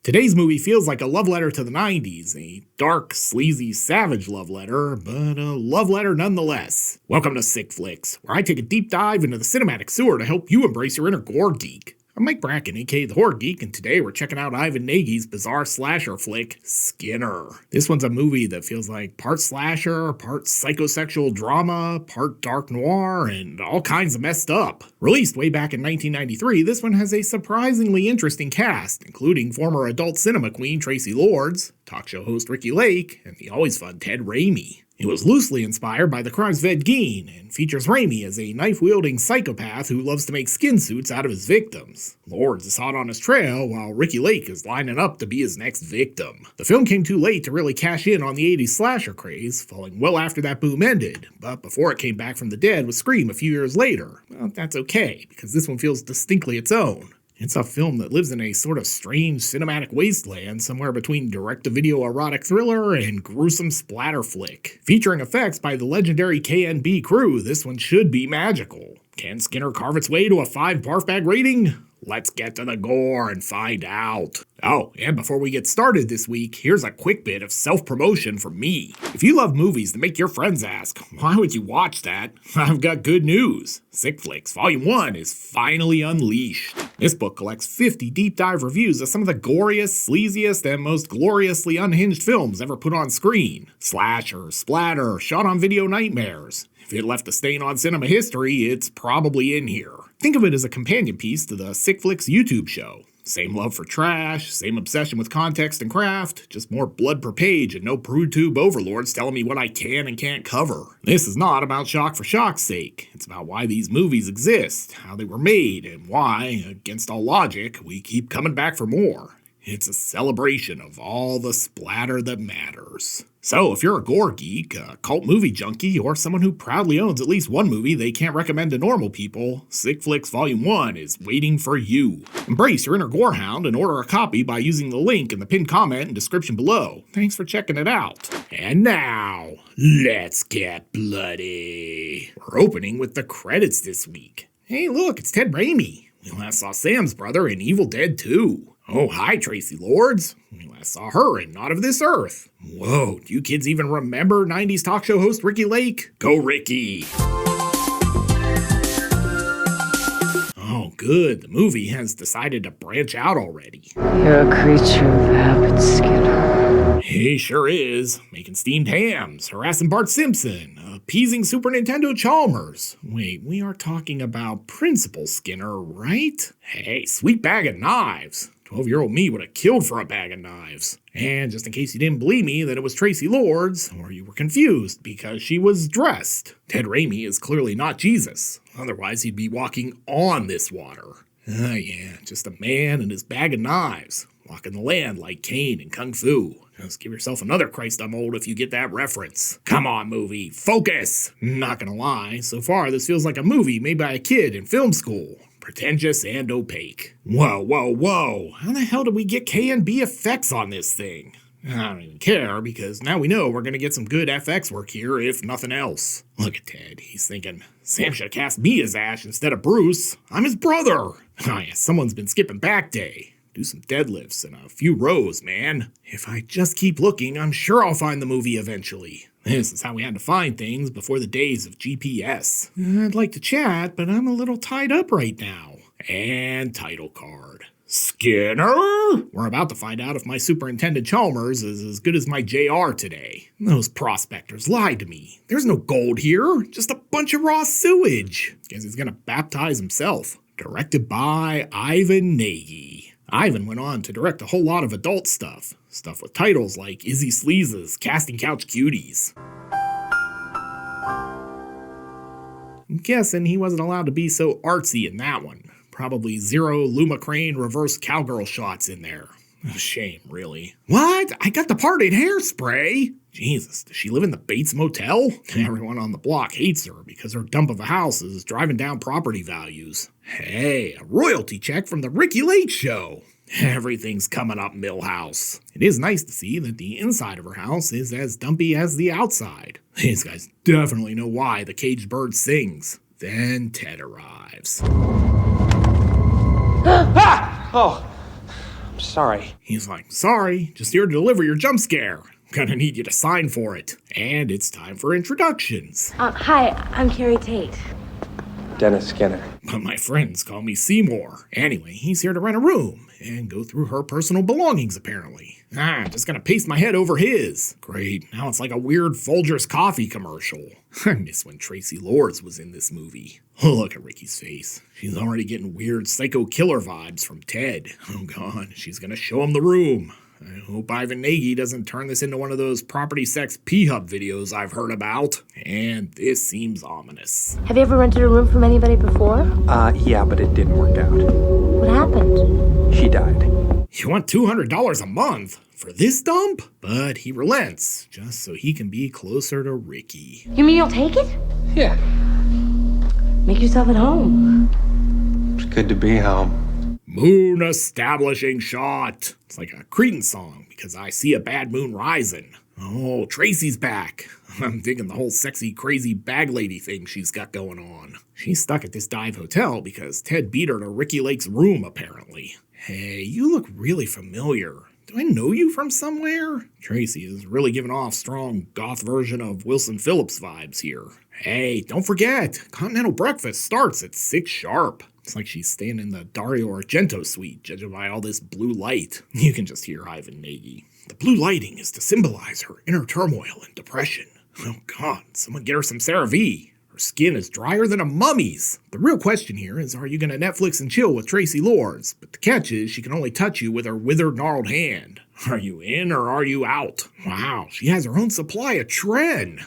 Today's movie feels like a love letter to the 90s, a dark, sleazy, savage love letter, but a love letter nonetheless. Welcome to Sick Flicks, where I take a deep dive into the cinematic sewer to help you embrace your inner gore geek. I'm Mike Bracken, aka The Horror Geek, and today we're checking out Ivan Nagy's bizarre slasher flick, Skinner. This one's a movie that feels like part slasher, part psychosexual drama, part dark noir, and all kinds of messed up. Released way back in 1993, this one has a surprisingly interesting cast, including former adult cinema queen Traci Lords, talk show host Ricki Lake, and the always fun Ted Raimi. It was loosely inspired by the crimes of Ed Gein, and features Raimi as a knife-wielding psychopath who loves to make skin suits out of his victims. Lords is hot on his trail, while Ricki Lake is lining up to be his next victim. The film came too late to really cash in on the 80s slasher craze, falling well after that boom ended, but before it came back from the dead with Scream a few years later. Well, that's okay, because this one feels distinctly its own. It's a film that lives in a sort of strange cinematic wasteland somewhere between direct-to-video erotic thriller and gruesome splatter flick. Featuring effects by the legendary KNB crew, this one should be magical. Can Skinner carve its way to a 5 barf bag rating? Let's get to the gore and find out. Oh, and before we get started this week, here's a quick bit of self-promotion from me. If you love movies that make your friends ask, why would you watch that? I've got good news. Sick Flicks Volume 1 is finally unleashed. This book collects 50 deep dive reviews of some of the goriest, sleaziest, and most gloriously unhinged films ever put on screen. Slasher, splatter, shot-on-video nightmares. If it left a stain on cinema history, it's probably in here. Think of it as a companion piece to the Sick Flicks YouTube show. Same love for trash, same obsession with context and craft, just more blood per page and no prude tube overlords telling me what I can and can't cover. This is not about shock for shock's sake. It's about why these movies exist, how they were made, and why, against all logic, we keep coming back for more. It's a celebration of all the splatter that matters. So if you're a gore geek, a cult movie junkie, or someone who proudly owns at least one movie they can't recommend to normal people, Sick Flicks Volume 1 is waiting for you. Embrace your inner gorehound and order a copy by using the link in the pinned comment and description below. Thanks for checking it out. And now, let's get bloody. We're opening with the credits this week. Hey look, it's Ted Raimi. We last saw Sam's brother in Evil Dead 2. Oh, hi, Traci Lords. We last saw her in Not of This Earth. Whoa, do you kids even remember 90s talk show host Ricki Lake? Go Ricki! Oh, good. The movie has decided to branch out already. You're a creature of habit, Skinner. He sure is. Making steamed hams, harassing Bart Simpson, appeasing Super Nintendo Chalmers. Wait, we are talking about Principal Skinner, right? Hey, sweet bag of knives. 12-year-old me would have killed for a bag of knives. And just in case you didn't believe me that it was Traci Lords, or you were confused because she was dressed, Ted Raimi is clearly not Jesus. Otherwise, he'd be walking on this water. Yeah, just a man and his bag of knives, walking the land like Caine in Kung Fu. Just give yourself another Christ I'm old if you get that reference. Come on, movie, focus! Not gonna lie, so far this feels like a movie made by a kid in film school. Pretentious and opaque. Whoa, whoa, whoa. How the hell did we get K&B effects on this thing? I don't even care, because now we know we're gonna get some good FX work here, if nothing else. Look at Ted. He's thinking, Sam should have cast me as Ash instead of Bruce. I'm his brother. Oh yeah, someone's been skipping back day. Do some deadlifts and a few rows, man. If I just keep looking, I'm sure I'll find the movie eventually. This is how we had to find things before the days of GPS. I'd like to chat, but I'm a little tied up right now. And title card. Skinner? We're about to find out if my Superintendent Chalmers is as good as my JR today. Those prospectors lied to me. There's no gold here, just a bunch of raw sewage. Guess he's gonna baptize himself. Directed by Ivan Nagy. Ivan went on to direct a whole lot of adult stuff. Stuff with titles like Izzy Sleaze's Casting Couch Cuties. I'm guessing he wasn't allowed to be so artsy in that one. Probably 0 Luma Crane reverse cowgirl shots in there. A shame, really. What? I got the part in Hairspray! Jesus, does she live in the Bates Motel? Everyone on the block hates her because her dump of a house is driving down property values. Hey, a royalty check from the Ricki Lake show. Everything's coming up, Millhouse. It is nice to see that the inside of her house is as dumpy as the outside. These guys definitely know why the caged bird sings. Then Ted arrives. Ah! Oh, Sorry. He's like, sorry, just here to deliver your jump scare. Gonna need you to sign for it. And it's time for introductions. Hi, I'm Carrie Tate. Dennis Skinner. But my friends call me Seymour. Anyway, he's here to rent a room and go through her personal belongings, apparently. Just gonna paste my head over his. Great, now it's like a weird Folgers coffee commercial. I miss when Traci Lords was in this movie. Oh, look at Ricki's face. She's already getting weird psycho killer vibes from Ted. Oh god, she's gonna show him the room. I hope Ivan Nagy doesn't turn this into one of those property sex P-Hub videos I've heard about. And this seems ominous. Have you ever rented a room from anybody before? Yeah, but it didn't work out. What happened? She died. You want $200 a month for this dump? But he relents, just so he can be closer to Ricki. You mean you'll take it? Yeah. Make yourself at home. It's good to be home. Moon establishing shot. It's like a Cretan song, because I see a bad moon rising. Oh, Tracy's back. I'm digging the whole sexy, crazy bag lady thing she's got going on. She's stuck at this dive hotel because Ted beat her to Ricki Lake's room, apparently. Hey, you look really familiar. Do I know you from somewhere? Tracy is really giving off strong goth version of Wilson Phillips vibes here. Hey, don't forget, Continental Breakfast starts at 6 sharp. It's like she's staying in the Dario Argento suite, judging by all this blue light. You can just hear Ivan Nagy. The blue lighting is to symbolize her inner turmoil and depression. Oh god, someone get her some CeraVe. Her skin is drier than a mummy's. The real question here is, are you gonna Netflix and chill with Traci Lords? But the catch is, she can only touch you with her withered, gnarled hand. Are you in or are you out? Wow, she has her own supply of Tren.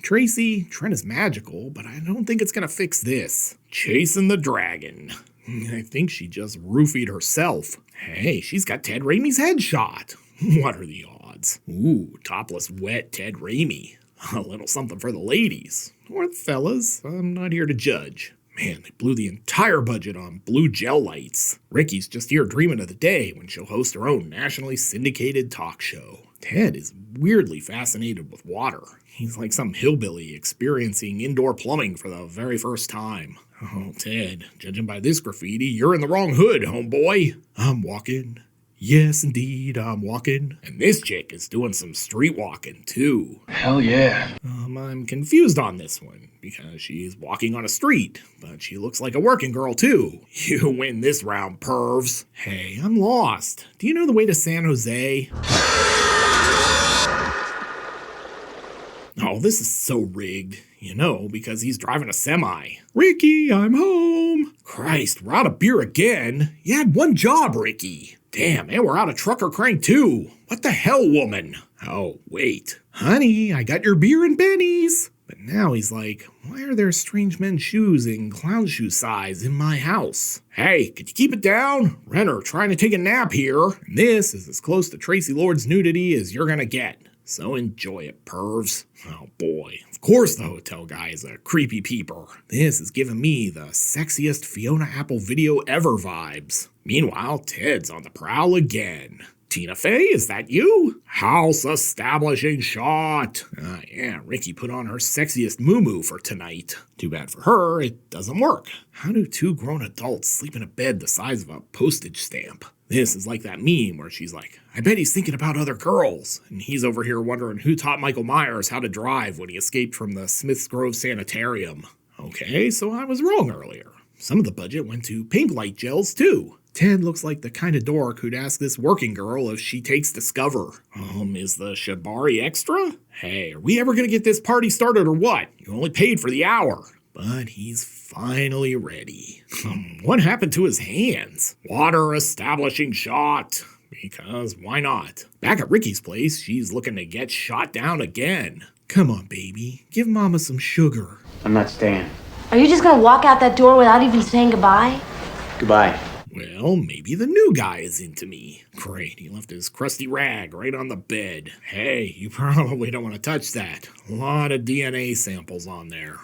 Tracy, Tren is magical, but I don't think it's gonna fix this. Chasing the dragon. I think she just roofied herself. Hey, she's got Ted Raimi's headshot. What are the odds? Ooh, topless wet Ted Raimi. A little something for the ladies. Or the fellas. I'm not here to judge. Man, they blew the entire budget on blue gel lights. Ricki's just here dreaming of the day when she'll host her own nationally syndicated talk show. Ted is weirdly fascinated with water. He's like some hillbilly experiencing indoor plumbing for the very first time. Oh, Ted, judging by this graffiti, you're in the wrong hood, homeboy. I'm walking. Yes, indeed, I'm walking. And this chick is doing some street walking, too. Hell yeah. I'm confused on this one, because she's walking on a street, but she looks like a working girl, too. You win this round, pervs. Hey, I'm lost. Do you know the way to San Jose? Oh, this is so rigged. You know, because he's driving a semi. Ricki, I'm home. Christ, we're out of beer again. You had one job, Ricki. Damn, and we're out of trucker crank too. What the hell, woman? Oh, wait. Honey, I got your beer and Benny's. But now he's like, why are there strange men's shoes in clown shoe size in my house? Hey, could you keep it down? Renner trying to take a nap here. And this is as close to Traci Lords' nudity as you're gonna get. So enjoy it, pervs. Oh boy, of course the hotel guy is a creepy peeper. This is giving me the sexiest Fiona Apple video ever vibes. Meanwhile, Ted's on the prowl again. Tina Fey, is that you? House establishing shot. Yeah, Ricki put on her sexiest moo-moo for tonight. Too bad for her, it doesn't work. How do two grown adults sleep in a bed the size of a postage stamp? This is like that meme where she's like, I bet he's thinking about other girls. And he's over here wondering who taught Michael Myers how to drive when he escaped from the Smiths Grove Sanitarium. Okay, so I was wrong earlier. Some of the budget went to pink light gels too. Ted looks like the kind of dork who'd ask this working girl if she takes Discover. Is the Shibari extra? Hey, are we ever gonna get this party started or what? You only paid for the hour. But he's finally ready. What happened to his hands? Water establishing shot. Because why not? Back at Ricki's place, she's looking to get shot down again. Come on, baby. Give Mama some sugar. I'm not staying. Are you just gonna walk out that door without even saying goodbye? Goodbye. Well, maybe the new guy is into me. Great, he left his crusty rag right on the bed. Hey, you probably don't want to touch that. A lot of DNA samples on there.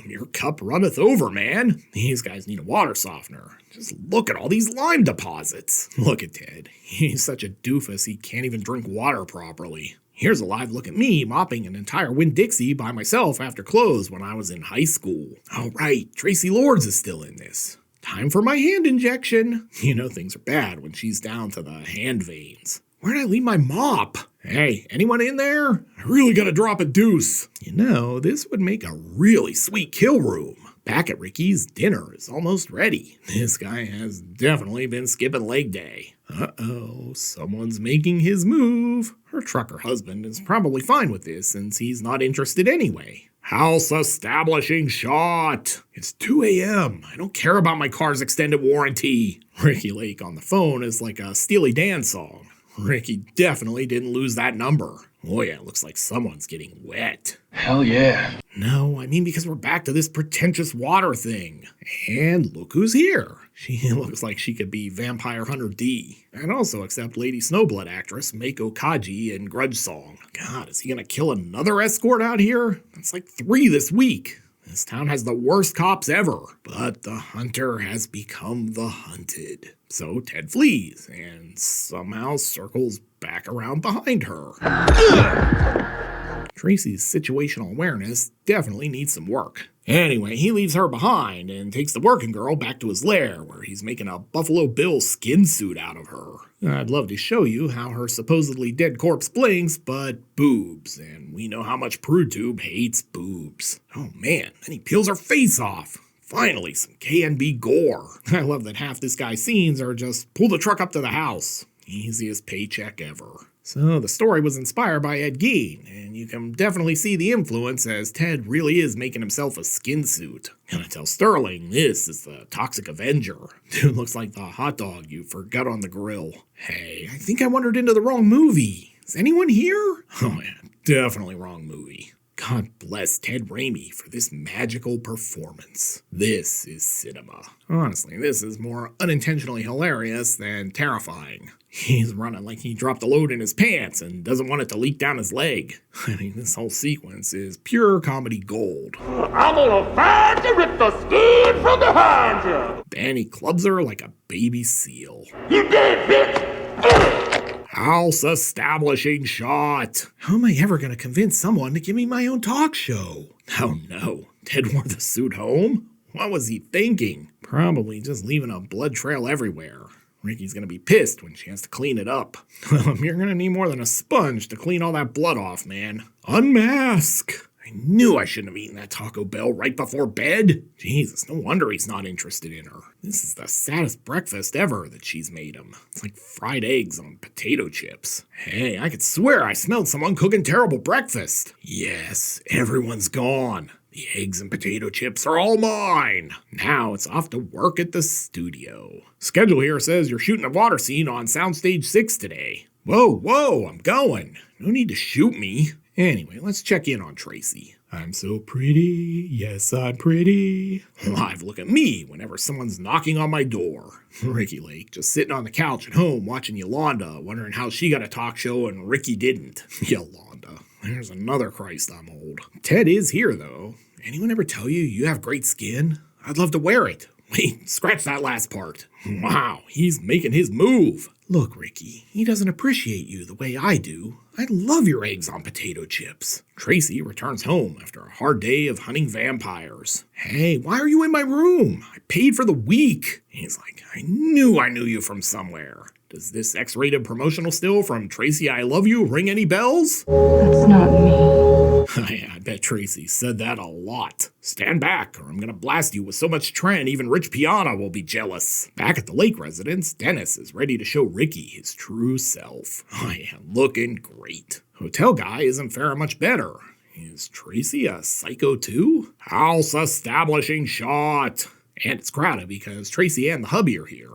Your cup runneth over, man. These guys need a water softener. Just look at all these lime deposits. Look at Ted. He's such a doofus he can't even drink water properly. Here's a live look at me mopping an entire Winn-Dixie by myself after clothes when I was in high school. Oh right, Traci Lords is still in this. Time for my hand injection. You know things are bad when she's down to the hand veins. Where'd I leave my mop? Hey, anyone in there? I really gotta drop a deuce. You know, this would make a really sweet kill room. Back at Ricky's, dinner is almost ready. This guy has definitely been skipping leg day. Uh-oh, someone's making his move. Her trucker husband is probably fine with this since he's not interested anyway. House establishing shot. It's 2 a.m. I don't care about my car's extended warranty. Ricki Lake on the phone is like a Steely Dan song. Ricki definitely didn't lose that number. Oh yeah, it looks like someone's getting wet. Hell yeah. No, I mean because we're back to this pretentious water thing. And look who's here. She looks like she could be Vampire Hunter D. And also accept Lady Snowblood actress Mako Kaji in Grudge Song. God, is he gonna kill another escort out here? That's like 3 this week. This town has the worst cops ever. But the hunter has become the hunted. So Ted flees and somehow circles back around behind her. Traci's situational awareness definitely needs some work. Anyway, he leaves her behind and takes the working girl back to his lair where he's making a Buffalo Bill skin suit out of her. I'd love to show you how her supposedly dead corpse blinks, but boobs, and we know how much PrudeTube hates boobs. Oh man, then he peels her face off. Finally, some K&B gore. I love that half this guy's scenes are just pull the truck up to the house. Easiest paycheck ever. So the story was inspired by Ed Gein, and you can definitely see the influence as Ted really is making himself a skin suit. Gonna tell Sterling this is the Toxic Avenger. Dude looks like the hot dog you forgot on the grill. Hey, I think I wandered into the wrong movie. Is anyone here? Oh yeah, definitely wrong movie. God bless Ted Raimi for this magical performance. This is cinema. Honestly, this is more unintentionally hilarious than terrifying. He's running like he dropped a load in his pants and doesn't want it to leak down his leg. I mean, this whole sequence is pure comedy gold. I'm gonna find you with the skin from behind you. And he clubs her like a baby seal. You dead, bitch. House establishing shot. How am I ever going to convince someone to give me my own talk show? Oh no, Ted wore the suit home? What was he thinking? Probably just leaving a blood trail everywhere. Ricky's going to be pissed when she has to clean it up. You're going to need more than a sponge to clean all that blood off, man. Unmask! I knew I shouldn't have eaten that Taco Bell right before bed. Jesus, no wonder he's not interested in her. This is the saddest breakfast ever that she's made him. It's like fried eggs on potato chips. Hey, I could swear I smelled someone cooking terrible breakfast. Yes, everyone's gone. The eggs and potato chips are all mine. Now it's off to work at the studio. Schedule here says you're shooting a water scene on Soundstage 6 today. Whoa, I'm going. No need to shoot me. Anyway, let's check in on Traci. I'm so pretty, yes I'm pretty. Live look at me whenever someone's knocking on my door. Ricki Lake just sitting on the couch at home watching Yolanda, wondering how she got a talk show and Ricki didn't. Yolanda, there's another Christ I'm old. Ted is here though. Anyone ever tell you you have great skin? I'd love to wear it. Wait, scratch that last part. Wow, he's making his move. Look, Ricki, he doesn't appreciate you the way I do. I love your eggs on potato chips. Traci returns home after a hard day of hunting vampires. Hey, why are you in my room? I paid for the week. He's like, I knew you from somewhere. Does this X-rated promotional still from Traci I Love You ring any bells? That's not me. I bet Traci said that a lot. Stand back, or I'm gonna blast you with so much Tren even Rich Piana will be jealous. Back at the Lake residence, Dennis is ready to show Ricki his true self. I am looking great. Hotel guy isn't faring much better. Is Traci a psycho too? House establishing shot. And it's crowded because Traci and the hubby are here.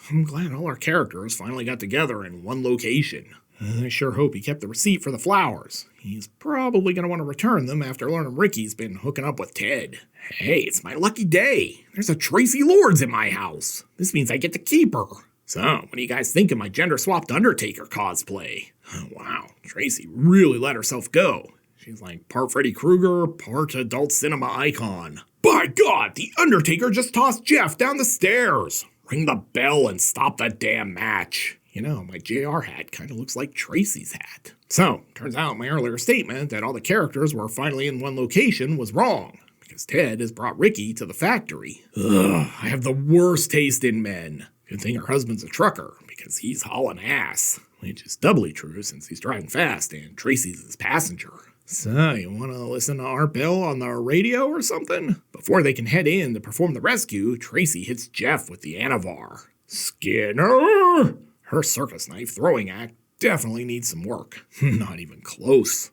I'm glad all our characters finally got together in one location. I sure hope he kept the receipt for the flowers. He's probably going to want to return them after learning Ricky's been hooking up with Ted. Hey, it's my lucky day. There's a Traci Lords in my house. This means I get to keep her. So, what do you guys think of my gender-swapped Undertaker cosplay? Oh, wow, Traci really let herself go. She's like part Freddy Krueger, part adult cinema icon. By God, the Undertaker just tossed Jeff down the stairs. Ring the bell and stop that damn match. You know, my JR hat kind of looks like Traci's hat. So, turns out my earlier statement that all the characters were finally in one location was wrong, because Ted has brought Ricki to the factory. Ugh, I have the worst taste in men. Good thing her husband's a trucker, because he's hauling ass. Which is doubly true since he's driving fast and Traci's his passenger. So, you want to listen to Art Bell on the radio or something? Before they can head in to perform the rescue, Traci hits Jeff with the Anavar. Skinner! Her circus knife throwing act definitely needs some work. Not even close.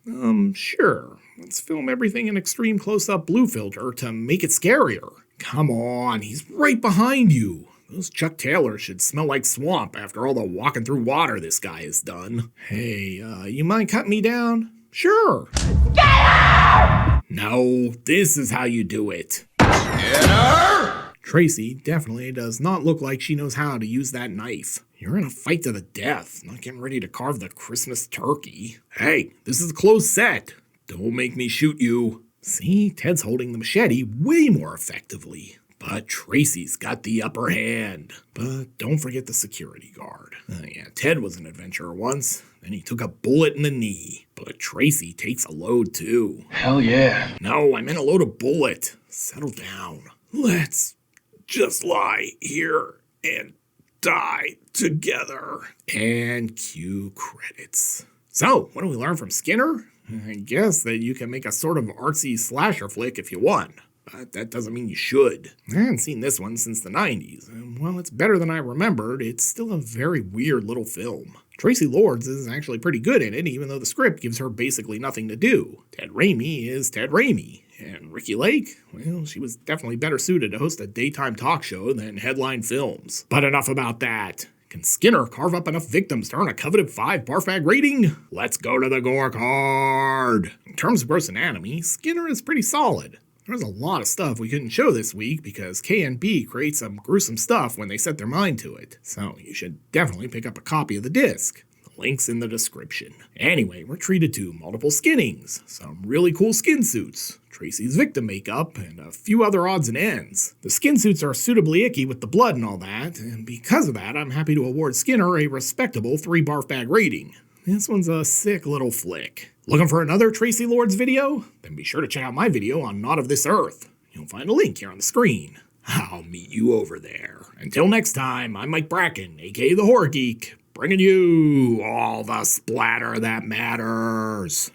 Sure. Let's film everything in extreme close-up blue filter to make it scarier. Come on, he's right behind you. Those Chuck Taylors should smell like swamp after all the walking through water this guy has done. Hey, you mind cutting me down? Sure. No, this is how you do it. Traci definitely does not look like she knows how to use that knife. You're in a fight to the death, not getting ready to carve the Christmas turkey. Hey, this is a closed set. Don't make me shoot you. See, Ted's holding the machete way more effectively. But Traci's got the upper hand. But don't forget the security guard. Yeah, Ted was an adventurer once. Then he took a bullet in the knee. But Traci takes a load too. Hell yeah. No, I meant a load of bullet. Settle down. Let's just lie here and die together. And cue credits. So, what do we learn from Skinner? I guess that you can make a sort of artsy slasher flick if you want. But that doesn't mean you should. I haven't seen this one since the 90s, and while it's better than I remembered, it's still a very weird little film. Traci Lords is actually pretty good in it, even though the script gives her basically nothing to do. Ted Raimi is Ted Raimi, and Ricki Lake, well, she was definitely better suited to host a daytime talk show than headline films. But enough about that. Can Skinner carve up enough victims to earn a coveted 5 barf bag rating? Let's go to the gore card. In terms of gross anatomy, Skinner is pretty solid. There's a lot of stuff we couldn't show this week because K&B creates some gruesome stuff when they set their mind to it. So you should definitely pick up a copy of the disc. The link's in the description. Anyway, we're treated to multiple skinnings, some really cool skin suits, Traci's victim makeup, and a few other odds and ends. The skin suits are suitably icky with the blood and all that, and because of that, I'm happy to award Skinner a respectable 3 barf bag rating. This one's a sick little flick. Looking for another Traci Lords video? Then be sure to check out my video on Not of This Earth. You'll find a link here on the screen. I'll meet you over there. Until next time, I'm Mike Bracken, aka The Horror Geek, bringing you all the splatter that matters.